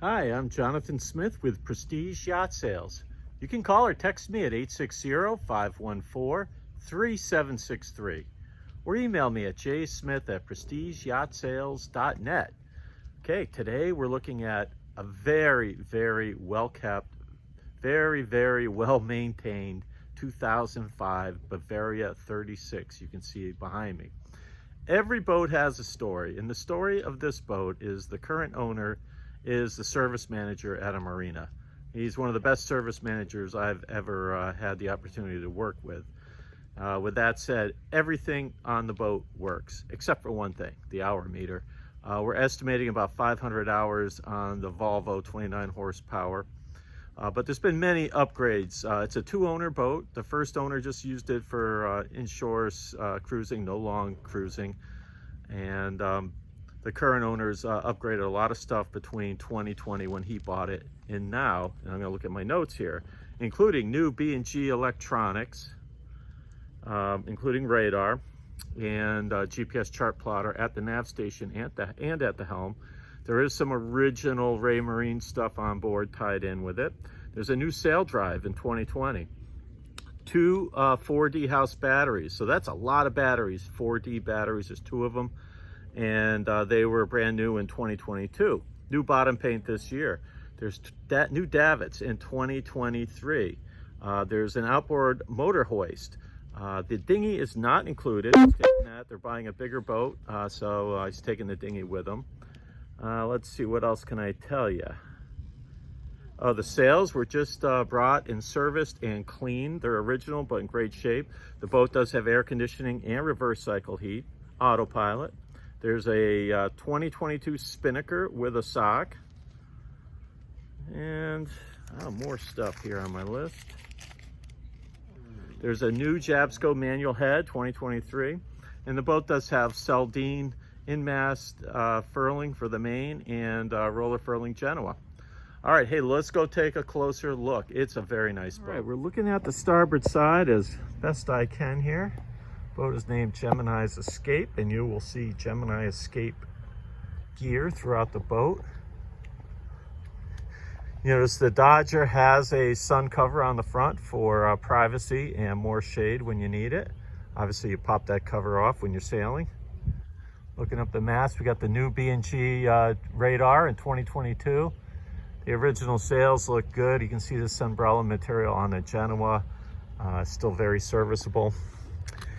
Hi, I'm Jonathan Smith with Prestige Yacht Sales. You can call or text me at 860-514-3763 or email me at jsmith@prestigeyaachtsales.net. Okay, today we're looking at a very well-kept, very well-maintained 2005 Bavaria 36. You can see it behind me. Every boat has a story, and the story of this boat is the current owner is the service manager at a marina. He's one of the best service managers I've ever had the opportunity to work with. With that said, everything on the boat works, except for one thing, the hour meter. We're estimating about 500 hours on the Volvo 29 horsepower. But there's been many upgrades. It's a two-owner boat. The first owner just used it for inshore cruising, no long cruising. And the current owners upgraded a lot of stuff between 2020 when he bought it and now, and I'm gonna look at my notes here, including new B&G electronics, including radar and GPS chart plotter at the nav station and at the helm. There is some original Ray Marine stuff on board tied in with it. There's a new sail drive in 2020. Two 4D house batteries. So that's a lot of batteries, 4D batteries, there's two of them. And they were brand new in 2022. New bottom paint this year. There's new davits in 2023. There's an outboard motor hoist. The dinghy is not included. He's taking that. They're buying a bigger boat, so he's taking the dinghy with him. Let's see, what else can I tell you? Oh, the sails were just brought and serviced and cleaned. They're original, but in great shape. The boat does have air conditioning and reverse cycle heat, autopilot. There's a 2022 spinnaker with a sock. And more stuff here on my list. There's a new Jabsco manual head, 2023. And the boat does have Saldine in-mast furling for the main and roller furling Genoa. All right, hey, let's go take a closer look. It's a very nice boat. All right, we're looking at the starboard side as best I can here. Boat is named Gemini's Escape, and you will see Gemini Escape gear throughout the boat. You notice the Dodger has a sun cover on the front for privacy and more shade when you need it. Obviously, you pop that cover off when you're sailing. Looking up the mast, we got the new B&G radar in 2022. The original sails look good. You can see this umbrella material on the Genoa, still very serviceable.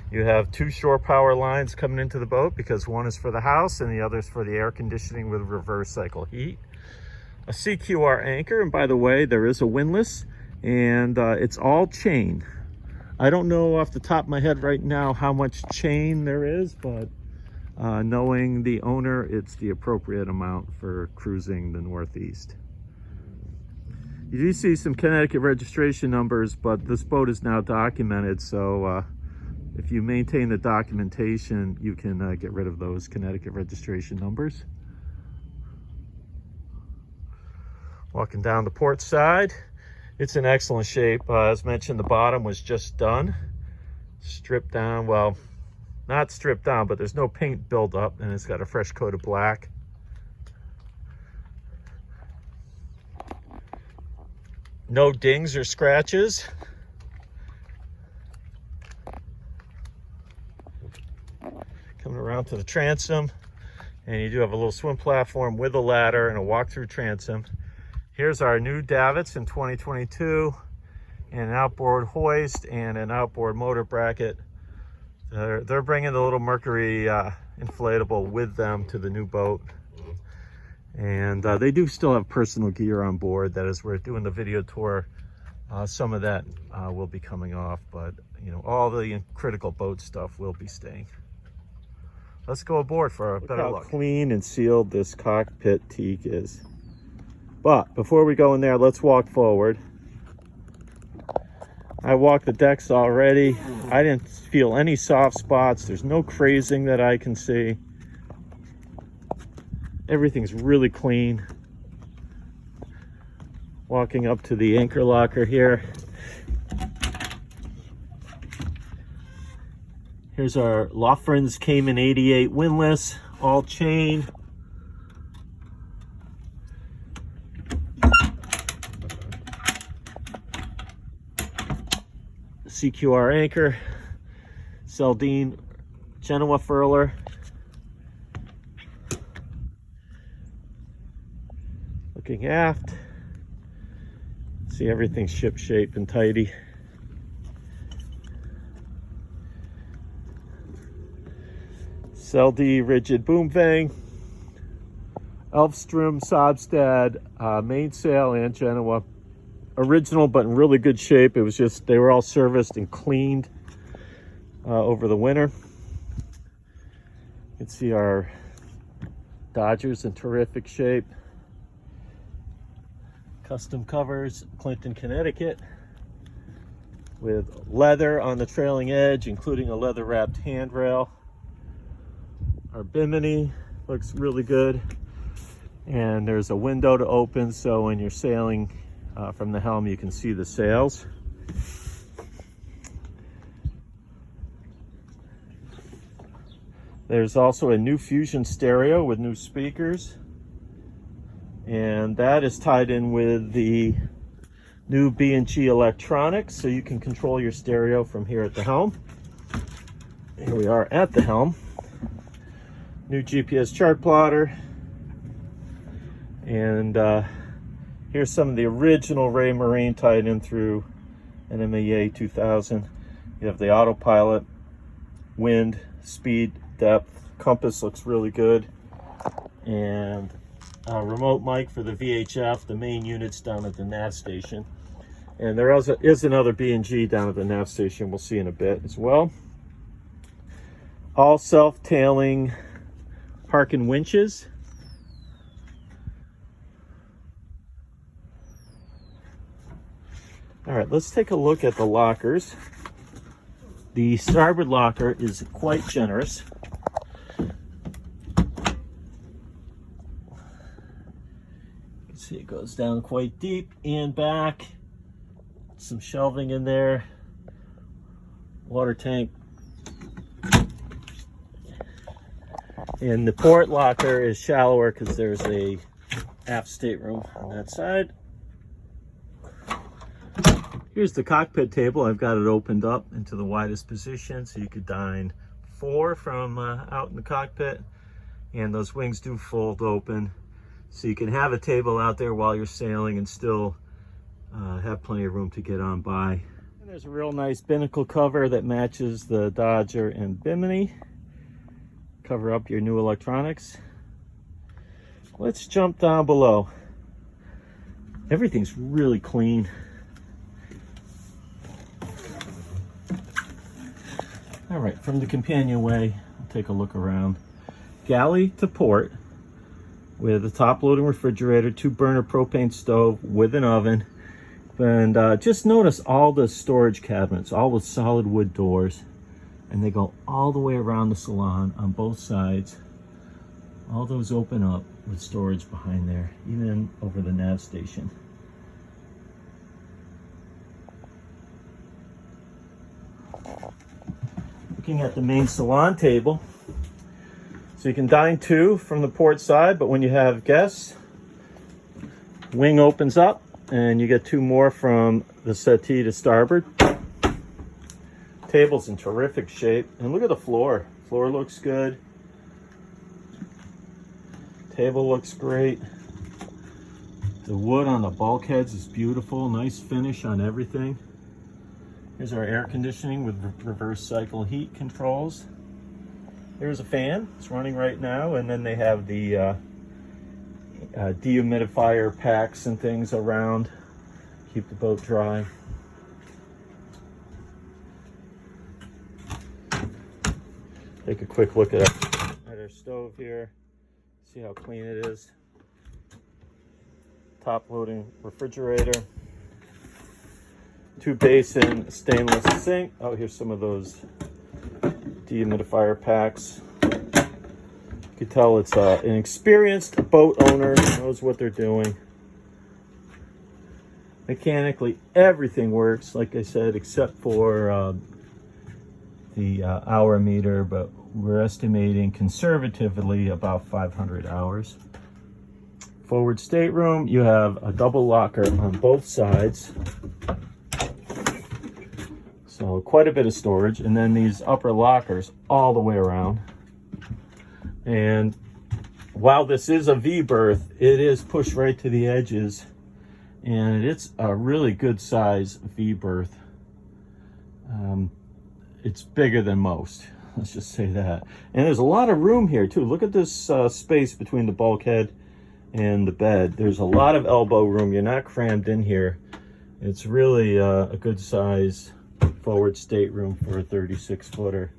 You have two shore power lines coming into the boat because one is for the house and the other is for the air conditioning with reverse cycle heat. A CQR anchor, and by the way, there is a windlass, and it's all chain. I don't know off the top of my head right now how much chain there is, but knowing the owner, it's the appropriate amount for cruising the Northeast. You do see some Connecticut registration numbers, but this boat is now documented, so if you maintain the documentation, you can get rid of those Connecticut registration numbers. Walking down the port side, it's in excellent shape. As mentioned, the bottom was just done. Stripped down, well, not stripped down, but there's no paint buildup, and it's got a fresh coat of black. No dings or scratches. Coming around to the transom, and you do have a little swim platform with a ladder and a walk-through transom. Here's our new davits in 2022, and an outboard hoist and an outboard motor bracket. They're bringing the little Mercury inflatable with them to the new boat. And they do still have personal gear on board. That is, we're doing the video tour. Some of that will be coming off, but you know, all the critical boat stuff will be staying. Let's go aboard for a better look. How clean and sealed this cockpit teak is. But before we go in there, let's walk forward. I walked the decks already. I didn't feel any soft spots. There's no crazing that I can see. Everything's really clean. Walking up to the anchor locker here. Here's our Loughran's Cayman 88 windlass, all chain. CQR anchor, Saldine Genoa furler. Looking aft, see everything's ship shape and tidy. Selde rigid boom vang, Elfstrom, Sobstad, mainsail and Genoa. Original, but in really good shape. It was just, they were all serviced and cleaned over the winter. You can see our Dodgers in terrific shape. Custom covers, Clinton, Connecticut, with leather on the trailing edge, including a leather wrapped handrail. Our bimini looks really good, and there's a window to open, so when you're sailing from the helm you can see the sails. There's also a new Fusion stereo with new speakers, and that is tied in with the new B&G electronics, so you can control your stereo from here at the helm. Here we are at the helm. New GPS chart plotter, and here's some of the original Ray Marine tied in through NMEA 2000. You have the autopilot, wind, speed, depth, compass looks really good, and a remote mic for the VHF. The main unit's down at the nav station, and there is another B&G down at the nav station we'll see in a bit as well. All self-tailing parking winches. All right, let's take a look at the lockers. The starboard locker is quite generous. You can see it goes down quite deep and back. Some shelving in there. Water tank. And the port locker is shallower because there's a aft stateroom on that side. Here's the cockpit table. I've got it opened up into the widest position so you could dine 4 from out in the cockpit, and those wings do fold open so you can have a table out there while you're sailing and still have plenty of room to get on by. And there's a real nice binnacle cover that matches the Dodger and Bimini. Cover up your new electronics. Let's jump down below. Everything's really clean. All right, from the companionway, we'll take a look around. Galley to port with a top-loading refrigerator, 2-burner propane stove with an oven. And just notice all the storage cabinets, all with solid wood doors. And they go all the way around the salon on both sides. All those open up with storage behind there, even over the nav station. Looking at the main salon table. So you can dine 2 from the port side, but when you have guests, wing opens up and you get 2 more from the settee to starboard. Table's in terrific shape, and look at the floor. Floor looks good. Table looks great. The wood on the bulkheads is beautiful. Nice finish on everything. Here's our air conditioning with reverse cycle heat controls. There's a fan. It's running right now, and then they have the dehumidifier packs and things around. Keep the boat dry. Take a quick look at our stove here. See how clean it is. Top loading refrigerator. 2-basin stainless sink. Oh, here's some of those dehumidifier packs. You can tell it's an experienced boat owner who knows what they're doing. Mechanically, everything works, like I said, except for the hour meter, but we're estimating conservatively about 500 hours. Forward stateroom, you have a double locker on both sides. So quite a bit of storage. And then these upper lockers all the way around. And while this is a V-berth, it is pushed right to the edges. And it's a really good size V-berth. It's bigger than most, let's just say that. And there's a lot of room here too. Look at this space between the bulkhead and the bed. There's a lot of elbow room. You're not crammed in here. It's really a good size forward stateroom for a 36-footer.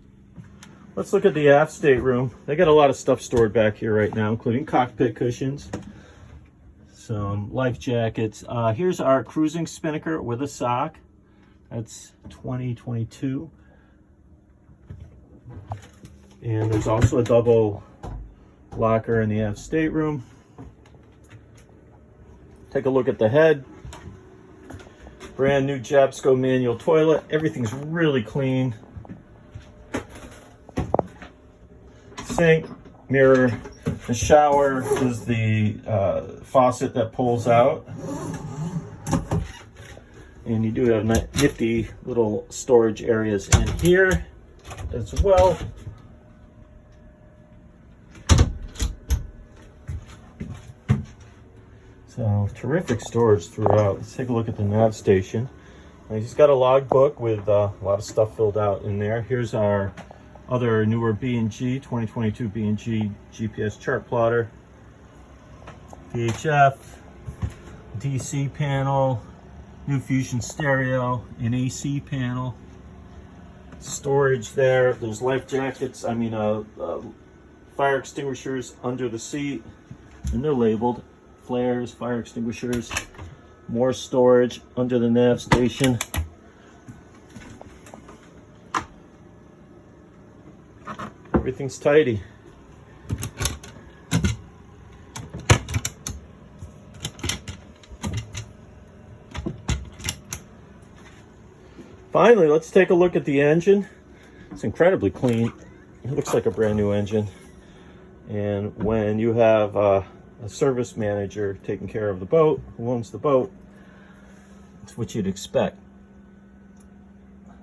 Let's look at the aft stateroom. They got a lot of stuff stored back here right now, including cockpit cushions, some life jackets. Here's our cruising spinnaker with a sock. That's 2022. And there's also a double locker in the aft stateroom. Take a look at the head. Brand new Jabsco manual toilet. Everything's really clean. Sink, mirror. The shower is the faucet that pulls out. And you do have nifty little storage areas in here as well. So terrific storage throughout. Let's take a look at the nav station. He's got a log book with a lot of stuff filled out in there. Here's our other newer B&G, 2022 B&G GPS chart plotter. VHF, DC panel, new Fusion stereo, an AC panel. Storage there. There's life jackets, fire extinguishers under the seat, and they're labeled. Flares, fire extinguishers, more storage under the nav station. Everything's tidy. Finally, let's take a look at the engine. It's incredibly clean. It looks like a brand new engine. And when you have a service manager taking care of the boat, who owns the boat, that's what you'd expect.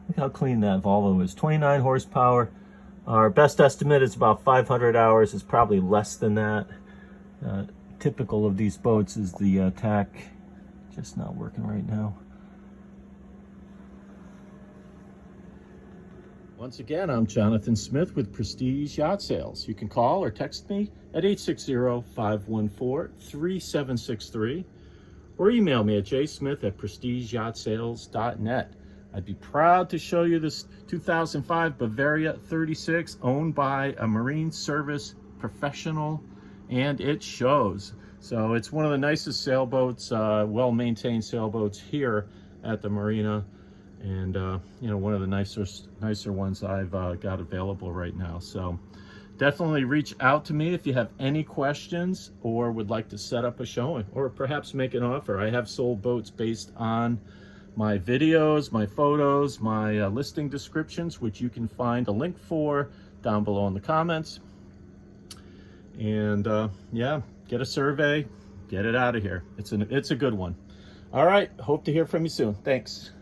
Look how clean that Volvo is. 29 horsepower. Our best estimate is about 500 hours. It's probably less than that. Typical of these boats is the tack just not working right now. Once again, I'm Jonathan Smith with Prestige Yacht Sales. You can call or text me at 860-514-3763 or email me at jsmith@prestigeyaichtsales.net. I'd be proud to show you this 2005 Bavaria 36 owned by a marine service professional, and it shows. So it's one of the nicest sailboats, well-maintained sailboats here at the marina. And one of the nicer ones I've got available right now. So definitely reach out to me if you have any questions or would like to set up a showing or perhaps make an offer. I have sold boats based on my videos, my photos, my listing descriptions, which you can find a link for down below in the comments. And yeah, get a survey, get it out of here. It's a good one. All right, hope to hear from you soon. Thanks.